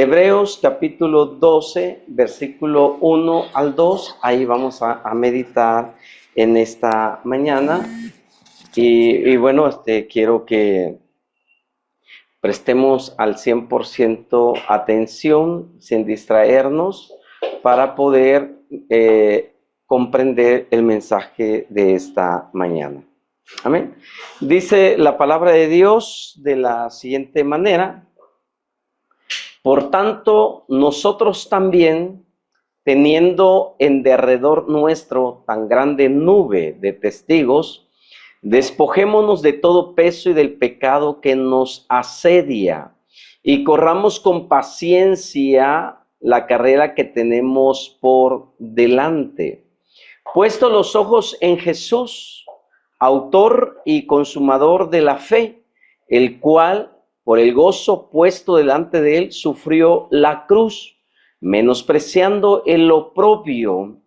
Hebreos capítulo 12, versículo 1 al 2, ahí vamos a meditar en esta mañana. Y bueno, quiero que prestemos al 100% atención, sin distraernos, para poder comprender el mensaje de esta mañana. Amén. Dice la palabra de Dios de la siguiente manera: por tanto, nosotros también, teniendo en derredor nuestro tan grande nube de testigos, despojémonos de todo peso y del pecado que nos asedia, y corramos con paciencia la carrera que tenemos por delante. Puesto los ojos en Jesús, autor y consumador de la fe, el cual, por el gozo puesto delante de él, sufrió la cruz, menospreciando el oprobio,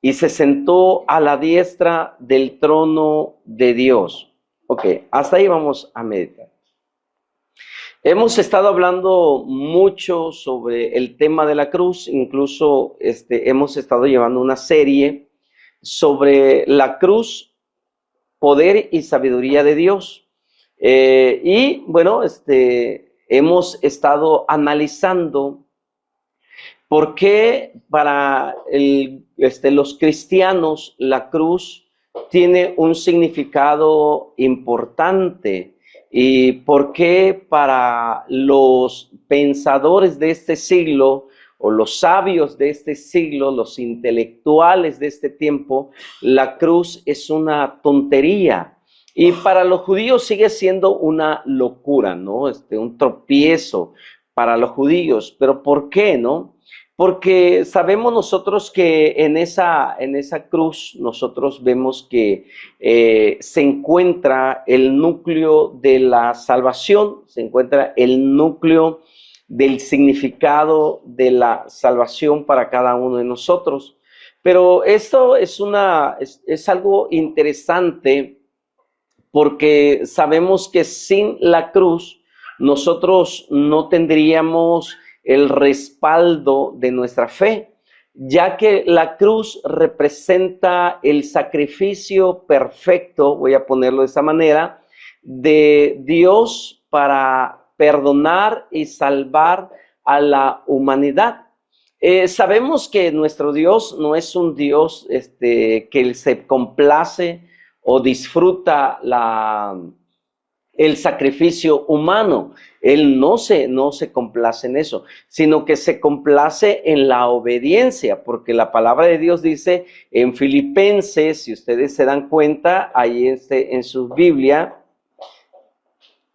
y se sentó a la diestra del trono de Dios. Ok, hasta ahí vamos a meditar. Hemos estado hablando mucho sobre el tema de la cruz, incluso hemos estado llevando una serie sobre la cruz, poder y sabiduría de Dios. Y bueno, hemos estado analizando por qué para los cristianos la cruz tiene un significado importante, y por qué para los pensadores de este siglo, o los sabios de este siglo, los intelectuales de este tiempo, la cruz es una tontería. Y para los judíos sigue siendo una locura, ¿no? Un tropiezo para los judíos. ¿Pero por qué, no? Porque sabemos nosotros que en esa cruz nosotros vemos que se encuentra el núcleo de la salvación, se encuentra el núcleo del significado de la salvación para cada uno de nosotros. Pero esto es algo interesante, porque sabemos que sin la cruz nosotros no tendríamos el respaldo de nuestra fe, ya que la cruz representa el sacrificio perfecto, voy a ponerlo de esa manera, de Dios para perdonar y salvar a la humanidad. Sabemos que nuestro Dios no es un Dios que se complace o disfruta el sacrificio humano. Él no se complace en eso, sino que se complace en la obediencia, porque la palabra de Dios dice en Filipenses, si ustedes se dan cuenta, ahí en su Biblia,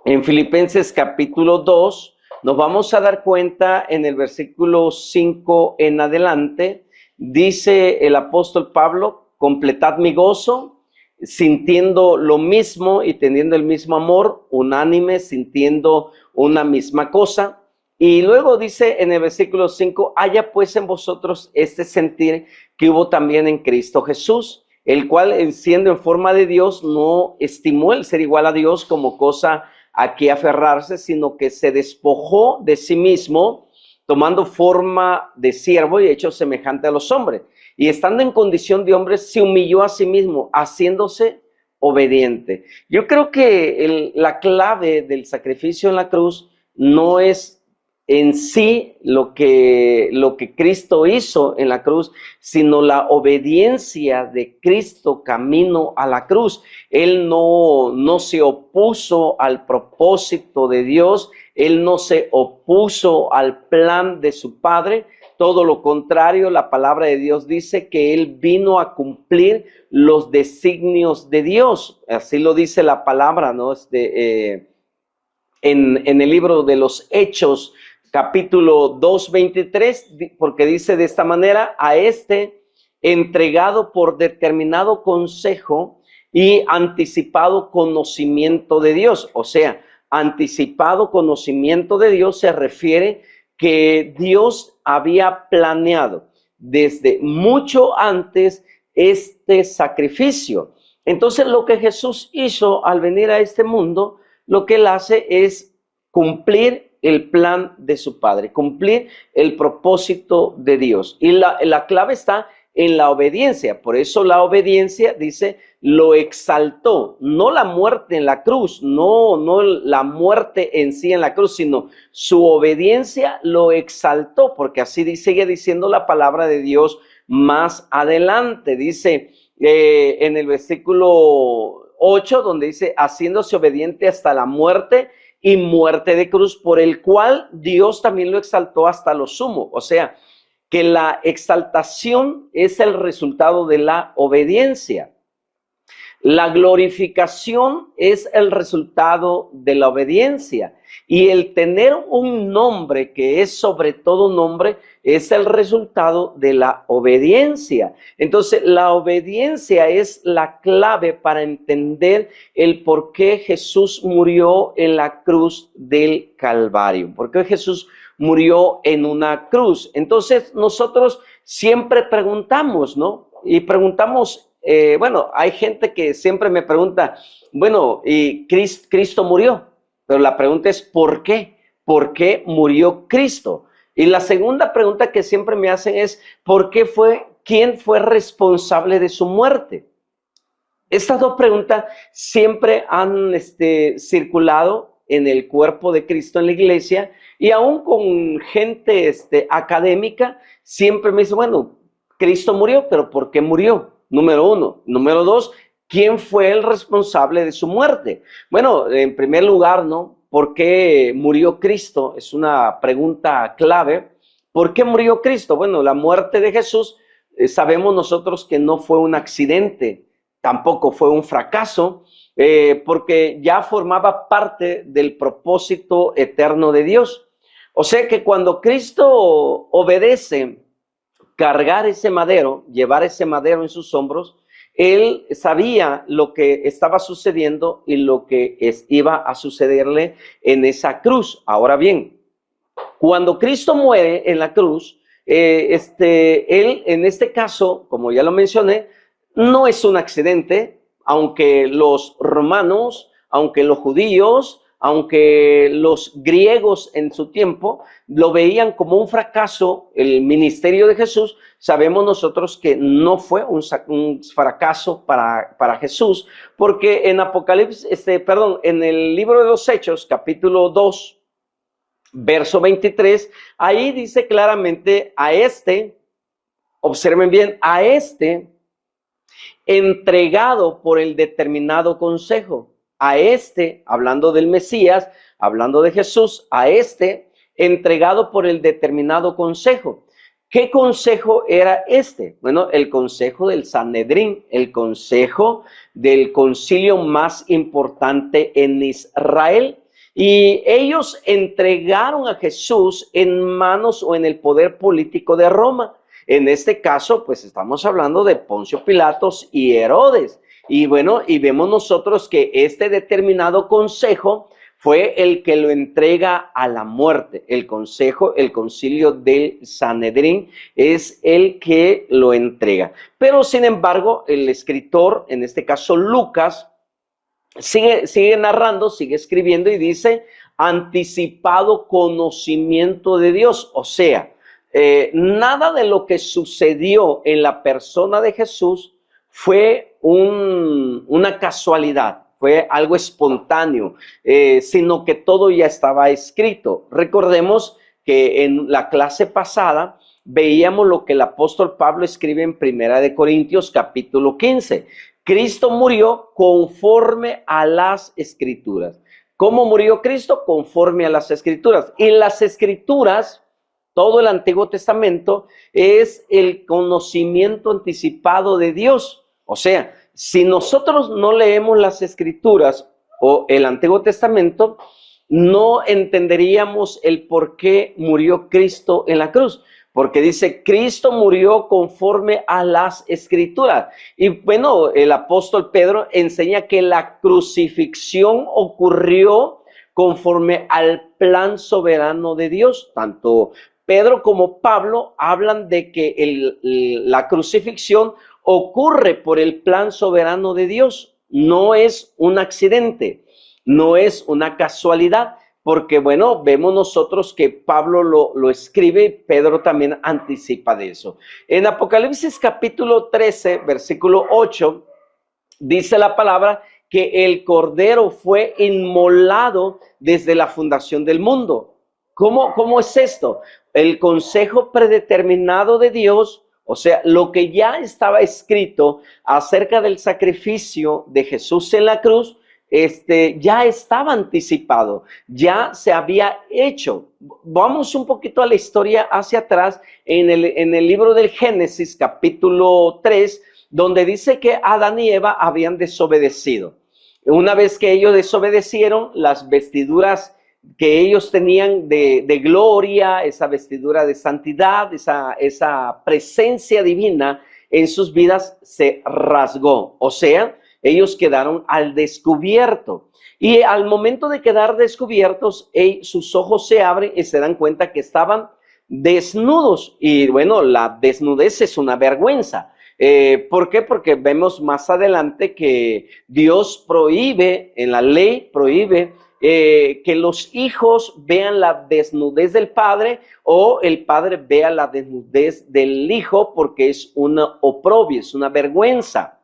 en Filipenses capítulo 2, nos vamos a dar cuenta en el versículo 5 en adelante, dice el apóstol Pablo: completad mi gozo, sintiendo lo mismo y teniendo el mismo amor, unánime, sintiendo una misma cosa. Y luego dice en el versículo 5, haya pues en vosotros este sentir que hubo también en Cristo Jesús, el cual, siendo en forma de Dios, no estimó el ser igual a Dios como cosa a que aferrarse, sino que se despojó de sí mismo, tomando forma de siervo y hecho semejante a los hombres. Y estando en condición de hombre, se humilló a sí mismo, haciéndose obediente. Yo creo que la clave del sacrificio en la cruz no es en sí lo que Cristo hizo en la cruz, sino la obediencia de Cristo camino a la cruz. Él no se opuso al propósito de Dios, Él no se opuso al plan de su Padre. Todo lo contrario, la palabra de Dios dice que Él vino a cumplir los designios de Dios. Así lo dice la palabra, ¿no? En el libro de los Hechos, capítulo 2:23, porque dice de esta manera: a entregado por determinado consejo y anticipado conocimiento de Dios. O sea, anticipado conocimiento de Dios se refiere que Dios había planeado desde mucho antes este sacrificio. Entonces, lo que Jesús hizo al venir a este mundo, lo que Él hace es cumplir el plan de su Padre, cumplir el propósito de Dios. Y la clave está en la obediencia. Por eso la obediencia, dice, lo exaltó. No la muerte en la cruz, no la muerte en sí en la cruz, sino su obediencia lo exaltó, porque así sigue diciendo la palabra de Dios más adelante. Dice en el versículo 8, donde dice, haciéndose obediente hasta la muerte y muerte de cruz, por el cual Dios también lo exaltó hasta lo sumo. O sea, que la exaltación es el resultado de la obediencia. La glorificación es el resultado de la obediencia. Y el tener un nombre que es sobre todo nombre es el resultado de la obediencia. Entonces, la obediencia es la clave para entender el por qué Jesús murió en la cruz del Calvario. ¿Por qué Jesús murió en una cruz? Entonces, nosotros siempre preguntamos, ¿no? Y preguntamos, bueno, hay gente que siempre me pregunta, bueno, y Cristo murió, pero la pregunta es ¿por qué? ¿Por qué murió Cristo? Y la segunda pregunta que siempre me hacen es ¿quién fue responsable de su muerte? Estas dos preguntas siempre han circulado en el cuerpo de Cristo en la iglesia, y aún con gente académica siempre me dice, bueno, Cristo murió, pero ¿por qué murió? Número uno. Número dos, ¿quién fue el responsable de su muerte? Bueno, en primer lugar, ¿no? ¿Por qué murió Cristo? Es una pregunta clave. ¿Por qué murió Cristo? Bueno, la muerte de Jesús, sabemos nosotros que no fue un accidente, tampoco fue un fracaso, porque ya formaba parte del propósito eterno de Dios. O sea que cuando Cristo obedece cargar ese madero, llevar ese madero en sus hombros, él sabía lo que estaba sucediendo y lo que iba a sucederle en esa cruz. Ahora bien, cuando Cristo muere en la cruz, él en este caso, como ya lo mencioné, no es un accidente, aunque los romanos, aunque los judíos, aunque los griegos en su tiempo lo veían como un fracaso, el ministerio de Jesús, sabemos nosotros que no fue un fracaso para Jesús, porque en en el libro de los Hechos, capítulo 2, verso 23, ahí dice claramente observen bien, entregado por el determinado consejo, hablando del Mesías, hablando de Jesús, entregado por el determinado consejo. ¿Qué consejo era este? Bueno, el consejo del Sanedrín, el consejo del concilio más importante en Israel. Y ellos entregaron a Jesús en manos o en el poder político de Roma. En este caso, pues estamos hablando de Poncio Pilatos y Herodes. Y bueno, y vemos nosotros que este determinado consejo fue el que lo entrega a la muerte. El concilio del Sanedrín es el que lo entrega. Pero sin embargo, el escritor, en este caso Lucas, sigue narrando, sigue escribiendo y dice anticipado conocimiento de Dios. O sea, nada de lo que sucedió en la persona de Jesús fue una casualidad, fue algo espontáneo, sino que todo ya estaba escrito. Recordemos que en la clase pasada veíamos lo que el apóstol Pablo escribe en 1 Corintios capítulo 15. Cristo murió conforme a las Escrituras. ¿Cómo murió Cristo? Conforme a las Escrituras. Y las Escrituras, todo el Antiguo Testamento, es el conocimiento anticipado de Dios. O sea, si nosotros no leemos las Escrituras o el Antiguo Testamento, no entenderíamos el por qué murió Cristo en la cruz. Porque dice, Cristo murió conforme a las Escrituras. Y bueno, el apóstol Pedro enseña que la crucifixión ocurrió conforme al plan soberano de Dios. Tanto Pedro como Pablo hablan de que la crucifixión ocurre por el plan soberano de Dios. No es un accidente, no es una casualidad, porque bueno, vemos nosotros que Pablo lo escribe y Pedro también anticipa de eso. En Apocalipsis capítulo 13, versículo 8, dice la palabra que el Cordero fue inmolado desde la fundación del mundo. ¿Cómo es esto? El consejo predeterminado de Dios, o sea, lo que ya estaba escrito acerca del sacrificio de Jesús en la cruz, ya estaba anticipado, ya se había hecho. Vamos un poquito a la historia hacia atrás, en el libro del Génesis, capítulo 3, donde dice que Adán y Eva habían desobedecido. Una vez que ellos desobedecieron, las vestiduras que ellos tenían de gloria, esa vestidura de santidad, esa presencia divina en sus vidas se rasgó. O sea, ellos quedaron al descubierto. Y al momento de quedar descubiertos, sus ojos se abren y se dan cuenta que estaban desnudos. Y bueno, la desnudez es una vergüenza. ¿Por qué? Porque vemos más adelante que Dios prohíbe, en la ley prohíbe que los hijos vean la desnudez del padre o el padre vea la desnudez del hijo, porque es una oprobio, es una vergüenza.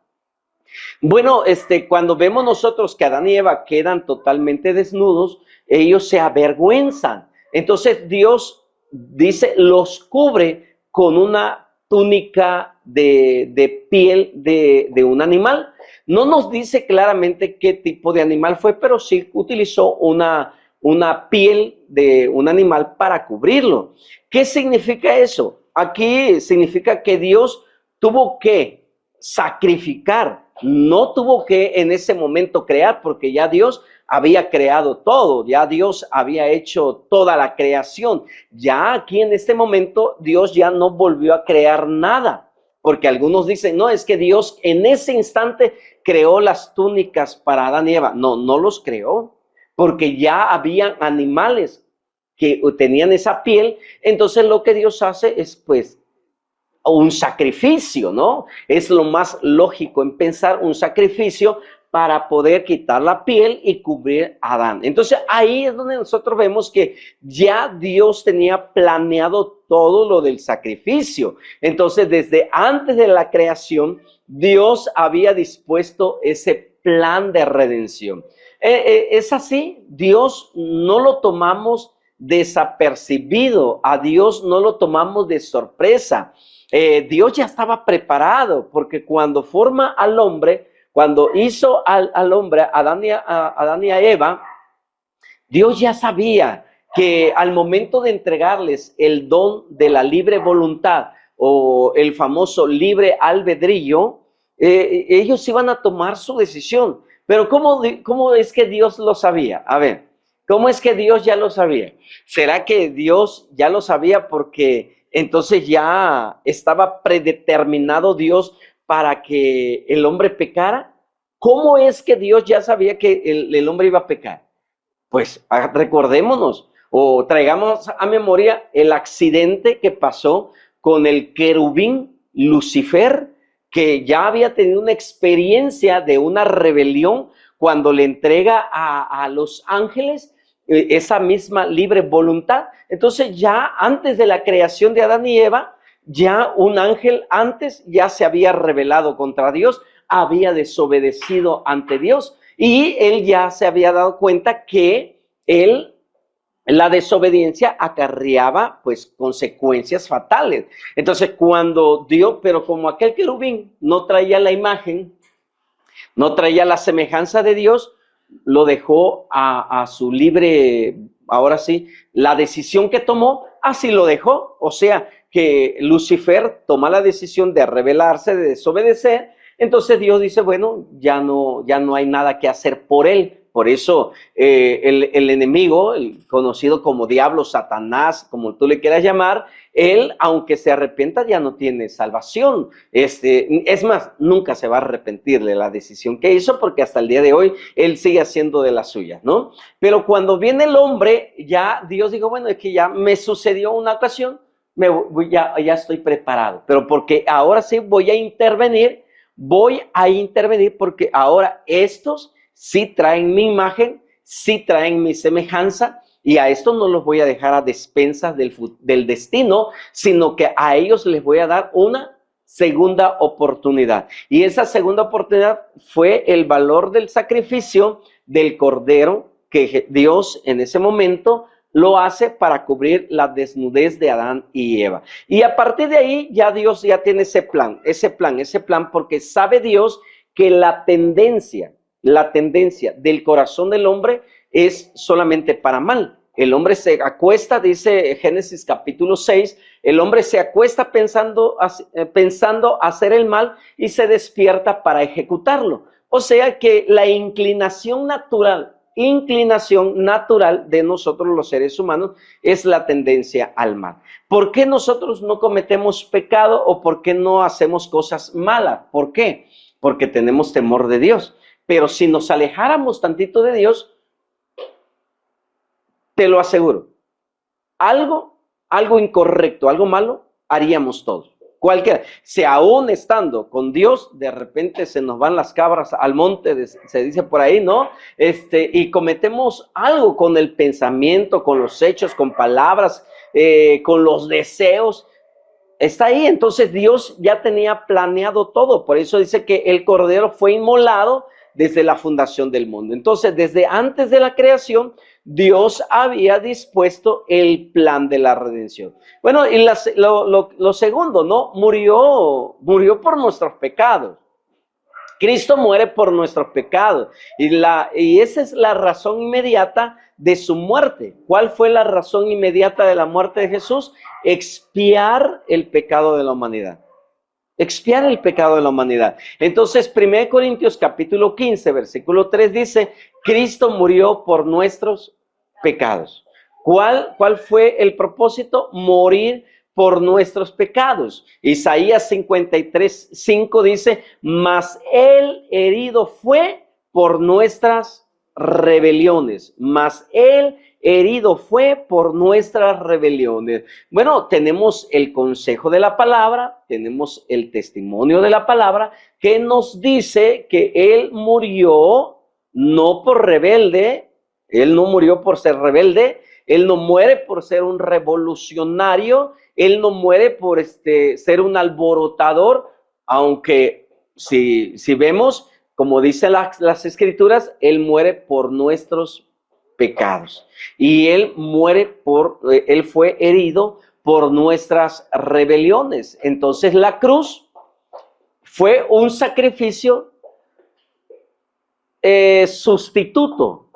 Bueno, cuando vemos nosotros que Adán y Eva quedan totalmente desnudos, ellos se avergüenzan. Entonces Dios dice, los cubre con una túnica de piel de un animal. No nos dice claramente qué tipo de animal fue, pero sí utilizó una piel de un animal para cubrirlo. ¿Qué significa eso? Aquí significa que Dios tuvo que sacrificar, no tuvo que en ese momento crear, porque ya Dios había creado todo, ya Dios había hecho toda la creación. Ya aquí en este momento Dios ya no volvió a crear nada, porque algunos dicen, no, es que Dios en ese instante creó las túnicas para Adán y Eva. No, no los creó, porque ya habían animales que tenían esa piel. Entonces lo que Dios hace es pues un sacrificio, ¿no? Es lo más lógico en pensar un sacrificio para poder quitar la piel y cubrir a Adán. Entonces ahí es donde nosotros vemos que ya Dios tenía planeado todo lo del sacrificio. Entonces desde antes de la creación, Dios había dispuesto ese plan de redención. Es así, Dios no lo tomamos desapercibido, a Dios no lo tomamos de sorpresa. Dios ya estaba preparado, porque cuando forma al hombre, cuando hizo al hombre, a Adán y a Eva, Dios ya sabía que al momento de entregarles el don de la libre voluntad o el famoso libre albedrío, ellos iban a tomar su decisión. Pero ¿cómo es que Dios lo sabía? A ver, ¿cómo es que Dios ya lo sabía? ¿Será que Dios ya lo sabía porque entonces ya estaba predeterminado Dios para que el hombre pecara? ¿Cómo es que Dios ya sabía que el hombre iba a pecar? Pues recordémonos o traigamos a memoria el accidente que pasó con el querubín Lucifer, que ya había tenido una experiencia de una rebelión cuando le entrega a los ángeles esa misma libre voluntad. Entonces ya antes de la creación de Adán y Eva, ya un ángel antes ya se había rebelado contra Dios, había desobedecido ante Dios y él ya se había dado cuenta que la desobediencia acarreaba pues consecuencias fatales. Entonces cuando Dios, pero como aquel querubín no traía la imagen, no traía la semejanza de Dios, lo dejó a su libre, ahora sí, la decisión que tomó, así lo dejó. O sea, que Lucifer toma la decisión de rebelarse, de desobedecer. Entonces Dios dice, bueno, ya no hay nada que hacer por él. Por eso el enemigo, el conocido como diablo, Satanás, como tú le quieras llamar, él, aunque se arrepienta, ya no tiene salvación. Es más, nunca se va a arrepentir de la decisión que hizo, porque hasta el día de hoy él sigue haciendo de las suyas, ¿no? Pero cuando viene el hombre, ya Dios dijo, bueno, es que ya me sucedió una ocasión, ya estoy preparado. Pero porque ahora sí voy a intervenir porque ahora estos sí traen mi imagen, sí traen mi semejanza, Y a esto no los voy a dejar a despensas del destino, sino que a ellos les voy a dar una segunda oportunidad. Y esa segunda oportunidad fue el valor del sacrificio del cordero que Dios en ese momento lo hace para cubrir la desnudez de Adán y Eva. Y a partir de ahí ya Dios ya tiene ese plan, porque sabe Dios que la tendencia del corazón del hombre es solamente para mal. El hombre se acuesta, dice Génesis capítulo 6, el hombre se acuesta pensando hacer el mal y se despierta para ejecutarlo. O sea que la inclinación natural de nosotros los seres humanos es la tendencia al mal. ¿Por qué nosotros no cometemos pecado o por qué no hacemos cosas malas? ¿Por qué? Porque tenemos temor de Dios. Pero si nos alejáramos tantito de Dios, te lo aseguro, algo incorrecto, algo malo, haríamos todos. Cualquiera. Si aún estando con Dios, de repente se nos van las cabras al monte, se dice por ahí, ¿no? Y cometemos algo con el pensamiento, con los hechos, con palabras, con los deseos. Está ahí, entonces Dios ya tenía planeado todo. Por eso dice que el Cordero fue inmolado desde la fundación del mundo. Entonces, desde antes de la creación, Dios había dispuesto el plan de la redención. Bueno, y lo segundo, ¿no? Murió por nuestros pecados. Cristo muere por nuestros pecados. Y esa es la razón inmediata de su muerte. ¿Cuál fue la razón inmediata de la muerte de Jesús? Expiar el pecado de la humanidad. Expiar el pecado de la humanidad. Entonces, 1 Corintios capítulo 15, versículo 3 dice, Cristo murió por nuestros pecados. ¿Cuál fue el propósito? Morir por nuestros pecados. Isaías 53, 5 dice, mas él herido fue por nuestras rebeliones, mas él herido fue por nuestras rebeliones. Bueno, tenemos el consejo de la palabra, tenemos el testimonio de la palabra que nos dice que él murió no por rebelde, él no murió por ser rebelde, él no muere por ser un revolucionario, él no muere por ser un alborotador, aunque si vemos, como dicen las escrituras, él muere por nuestros pecados. Y él fue herido por nuestras rebeliones. Entonces la cruz fue un sacrificio sustituto.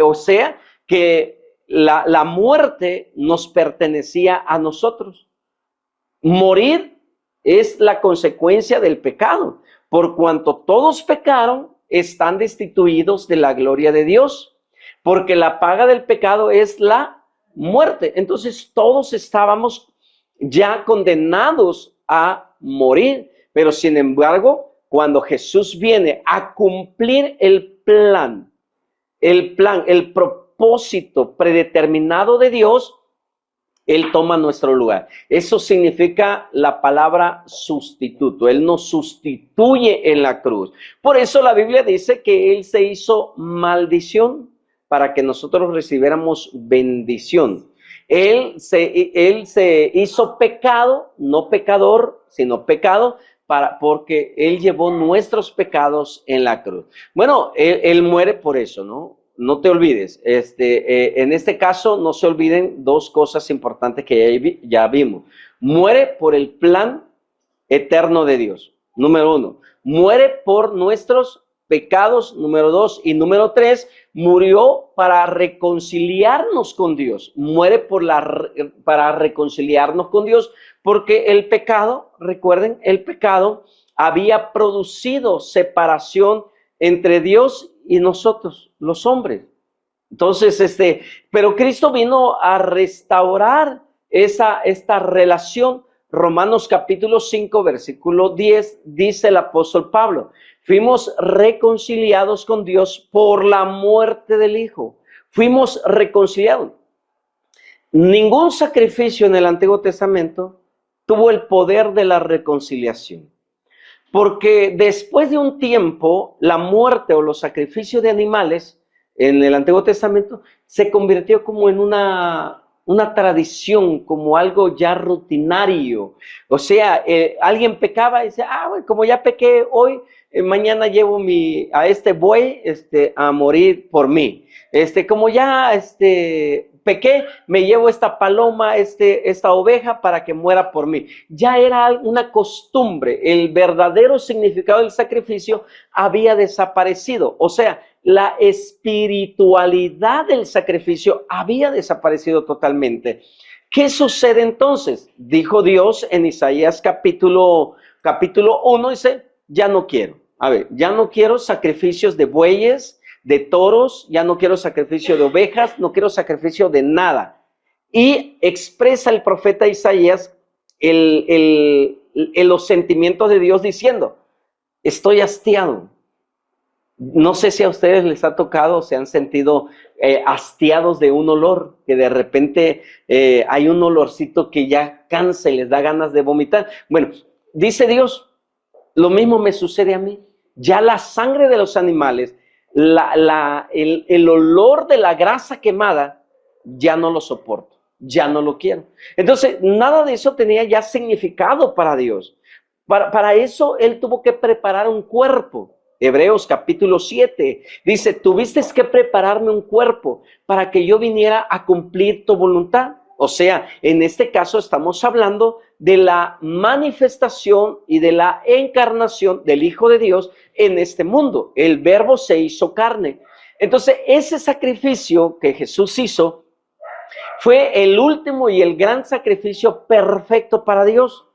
O sea que la muerte nos pertenecía a nosotros. Morir es la consecuencia del pecado. Por cuanto todos pecaron, están destituidos de la gloria de Dios. Porque la paga del pecado es la muerte. Entonces todos estábamos ya condenados a morir. Pero sin embargo, cuando Jesús viene a cumplir el propósito predeterminado de Dios, Él toma nuestro lugar. Eso significa la palabra sustituto. Él nos sustituye en la cruz. Por eso la Biblia dice que Él se hizo maldición para que nosotros recibiéramos bendición. Él se hizo pecado, no pecador, sino pecado, porque Él llevó nuestros pecados en la cruz. Bueno, Él muere por eso, ¿no? No te olvides, en este caso no se olviden dos cosas importantes que ya vimos. Muere por el plan eterno de Dios, número 1. Muere por nuestros pecados, número 2. Y número 3, murió para reconciliarnos con Dios. Muere para reconciliarnos con Dios, porque el pecado, recuerden, el pecado había producido separación entre Dios y nosotros, los hombres. Entonces, pero Cristo vino a restaurar esta relación. Romanos capítulo 5, versículo 10, dice el apóstol Pablo, fuimos reconciliados con Dios por la muerte del Hijo. Fuimos reconciliados. Ningún sacrificio en el Antiguo Testamento tuvo el poder de la reconciliación. Porque después de un tiempo, la muerte o los sacrificios de animales en el Antiguo Testamento, se convirtió como en una tradición, como algo ya rutinario. O sea, alguien pecaba y dice, bueno, como ya pequé hoy, mañana llevo a este buey a morir por mí. Como ya pequé, me llevo esta paloma, esta oveja para que muera por mí. Ya era una costumbre. El verdadero significado del sacrificio había desaparecido. O sea, la espiritualidad del sacrificio había desaparecido totalmente. ¿Qué sucede entonces? Dijo Dios en Isaías capítulo 1, dice, ya no quiero. A ver, ya no quiero sacrificios de bueyes, de toros, ya no quiero sacrificio de ovejas, no quiero sacrificio de nada. Y expresa el profeta Isaías los sentimientos de Dios diciendo, estoy hastiado. No sé si a ustedes les ha tocado o se han sentido hastiados de un olor, que de repente hay un olorcito que ya cansa y les da ganas de vomitar. Bueno, dice Dios, lo mismo me sucede a mí. Ya la sangre de los animales, el olor de la grasa quemada, ya no lo soporto, ya no lo quiero. Entonces, nada de eso tenía ya significado para Dios. Para eso Él tuvo que preparar un cuerpo. Hebreos capítulo 7 dice, tuviste que prepararme un cuerpo para que yo viniera a cumplir tu voluntad. O sea, en este caso estamos hablando de la manifestación y de la encarnación del Hijo de Dios en este mundo. El Verbo se hizo carne. Entonces, ese sacrificio que Jesús hizo fue el último y el gran sacrificio perfecto para Dios.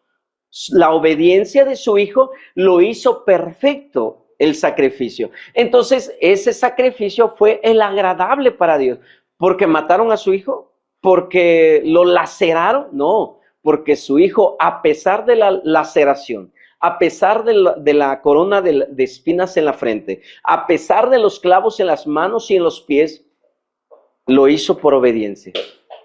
La obediencia de su Hijo lo hizo perfecto el sacrificio. Entonces, ese sacrificio fue el agradable para Dios. ¿Porque mataron a su Hijo? ¿Porque lo laceraron? No, porque su Hijo, a pesar de la laceración, a pesar de la corona de espinas en la frente, a pesar de los clavos en las manos y en los pies, lo hizo por obediencia.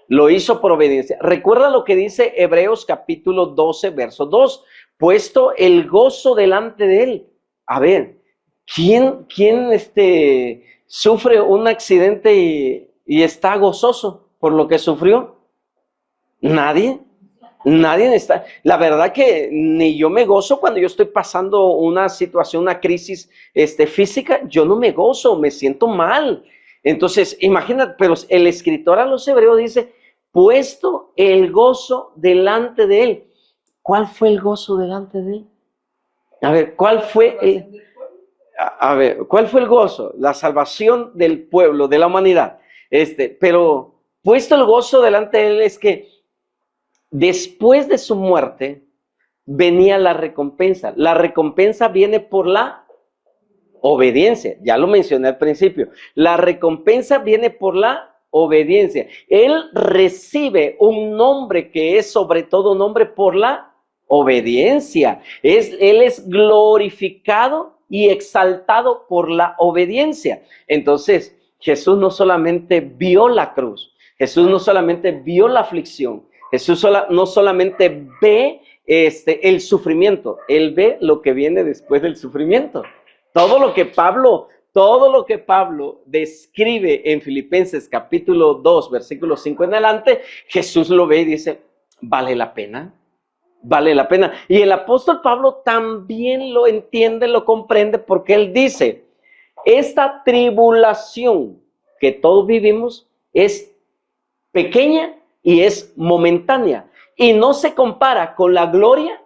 Lo hizo por obediencia. Recuerda lo que dice Hebreos capítulo 12, verso 2. Puesto el gozo delante de él. A ver, ¿quién sufre un accidente y está gozoso por lo que sufrió? Nadie. Nadie está. La verdad que ni yo me gozo cuando yo estoy pasando una situación, una crisis física. Yo no me gozo, me siento mal. Entonces, imagínate, pero el escritor a los hebreos dice, puesto el gozo delante de él. ¿Cuál fue el gozo delante de él? A ver, ¿cuál fue el gozo? La salvación del pueblo, de la humanidad. Pero puesto el gozo delante de él es que después de su muerte venía la recompensa. La recompensa viene por la obediencia. Ya lo mencioné al principio. La recompensa viene por la obediencia. Él recibe un nombre que es sobre todo nombre por la obediencia. Él es glorificado y exaltado por la obediencia. Entonces, Jesús no solamente vio la cruz, Jesús no solamente vio la aflicción, Jesús no solamente ve el sufrimiento, Él ve lo que viene después del sufrimiento. Todo lo que Pablo describe en Filipenses capítulo 2, versículo 5 en adelante, Jesús lo ve y dice, vale la pena. Vale la pena. Y el apóstol Pablo también lo entiende, lo comprende, porque él dice, esta tribulación que todos vivimos es pequeña y es momentánea y no se compara con la gloria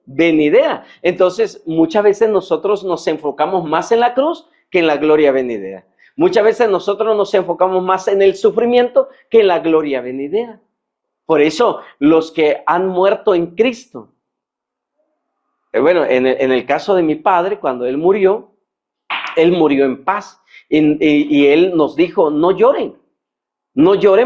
venidera. Entonces, muchas veces nosotros nos enfocamos más en la cruz que en la gloria venidera. Muchas veces nosotros nos enfocamos más en el sufrimiento que en la gloria venidera. Por eso, los que han muerto en Cristo, bueno, en el caso de mi padre, cuando él murió en paz. Y él nos dijo, no lloren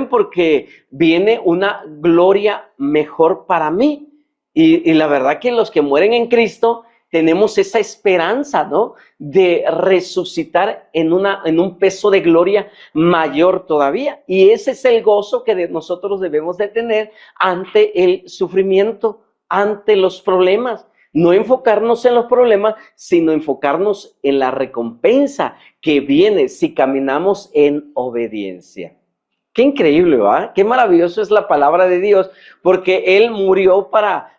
porque viene una gloria mejor para mí. Y la verdad que los que mueren en Cristo tenemos esa esperanza, ¿no? De resucitar en un peso de gloria mayor todavía. Y ese es el gozo que nosotros debemos de tener ante el sufrimiento, ante los problemas. No enfocarnos en los problemas, sino enfocarnos en la recompensa que viene si caminamos en obediencia. Qué increíble, ¿verdad? Qué maravilloso es la palabra de Dios, porque Él murió para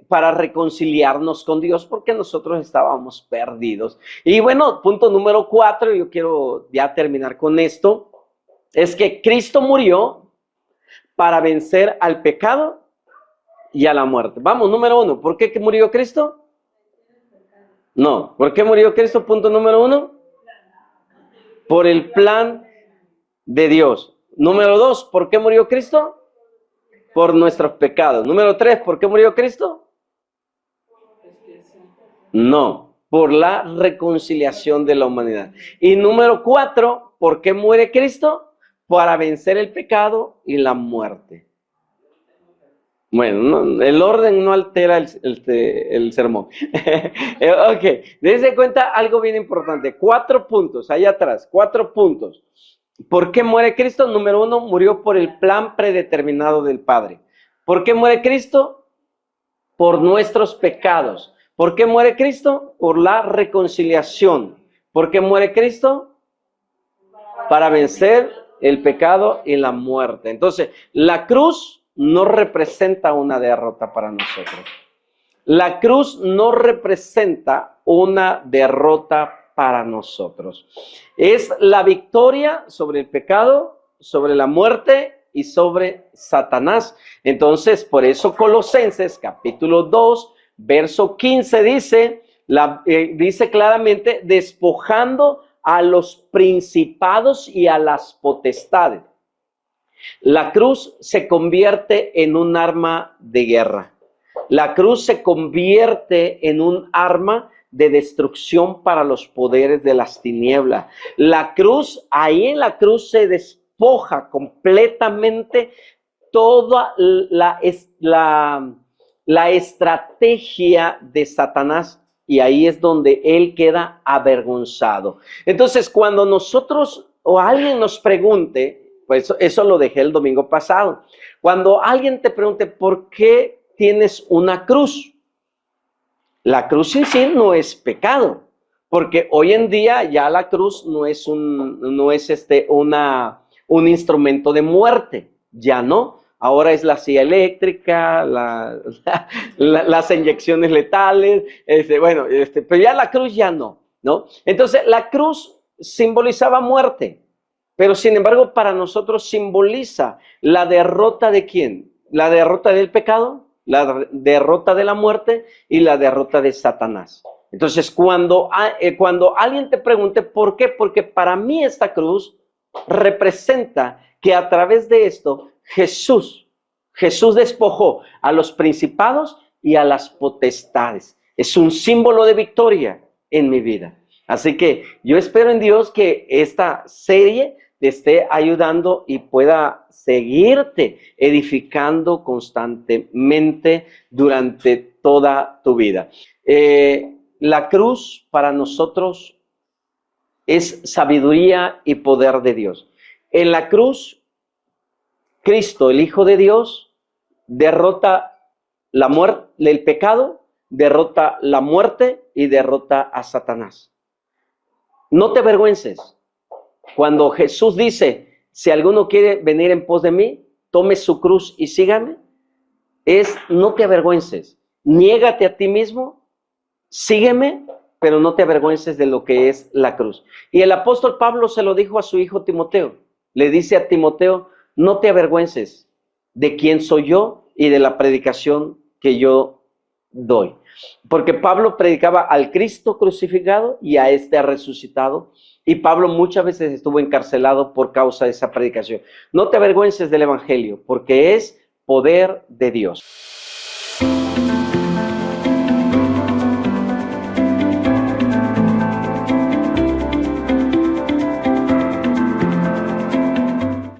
reconciliarnos con Dios, porque nosotros estábamos perdidos. Y bueno, punto número 4, yo quiero ya terminar con esto, es que Cristo murió para vencer al pecado y a la muerte. Vamos, número 1, ¿por qué murió Cristo? No, ¿por qué murió Cristo? Punto número 1, por el plan de Dios. Número 2, ¿por qué murió Cristo? Por nuestros pecados. Número 3, ¿por qué murió Cristo? No, por la reconciliación de la humanidad. Y número 4, ¿por qué muere Cristo? Para vencer el pecado y la muerte. Bueno, no, el orden no altera el sermón. Ok, dense cuenta algo bien importante. 4 puntos, allá atrás, 4 puntos. ¿Por qué muere Cristo? Número 1, murió por el plan predeterminado del Padre. ¿Por qué muere Cristo? Por nuestros pecados. ¿Por qué muere Cristo? Por la reconciliación. ¿Por qué muere Cristo? Para vencer el pecado y la muerte. Entonces, la cruz no representa una derrota para nosotros. La cruz no representa una derrota para nosotros. Es la victoria sobre el pecado, sobre la muerte y sobre Satanás. Entonces, por eso Colosenses capítulo 2, verso 15 dice claramente, despojando a los principados y a las potestades. La cruz se convierte en un arma de guerra. La cruz se convierte en un arma de destrucción para los poderes de las tinieblas. La cruz, ahí en la cruz se despoja completamente toda la estrategia de Satanás, y ahí es donde él queda avergonzado. Entonces, cuando nosotros o alguien nos pregunte, pues eso lo dejé el domingo pasado, cuando alguien te pregunte, ¿por qué tienes una cruz? La cruz en sí no es pecado, porque hoy en día ya la cruz no es un instrumento de muerte, ya no. Ahora es la silla eléctrica, las inyecciones letales, pero ya la cruz ya no, ¿no? Entonces la cruz simbolizaba muerte, pero sin embargo para nosotros simboliza la derrota ¿de quién? La derrota del pecado, la derrota de la muerte y la derrota de Satanás. Entonces, cuando alguien te pregunte ¿por qué? Porque para mí esta cruz representa que a través de esto Jesús despojó a los principados y a las potestades. Es un símbolo de victoria en mi vida. Así que yo espero en Dios que esta serie te esté ayudando y pueda seguirte edificando constantemente durante toda tu vida. La cruz para nosotros es sabiduría y poder de Dios. En la cruz, Cristo, el Hijo de Dios, derrota la muerte, el pecado, derrota la muerte y derrota a Satanás. No te avergüences. Cuando Jesús dice, si alguno quiere venir en pos de mí, tome su cruz y sígame, no te avergüences. Niégate a ti mismo, sígueme, pero no te avergüences de lo que es la cruz. Y el apóstol Pablo se lo dijo a su hijo Timoteo. Le dice a Timoteo, no te avergüences de quién soy yo y de la predicación que yo doy. Porque Pablo predicaba al Cristo crucificado y a este resucitado. Y Pablo muchas veces estuvo encarcelado por causa de esa predicación. No te avergüences del evangelio, porque es poder de Dios.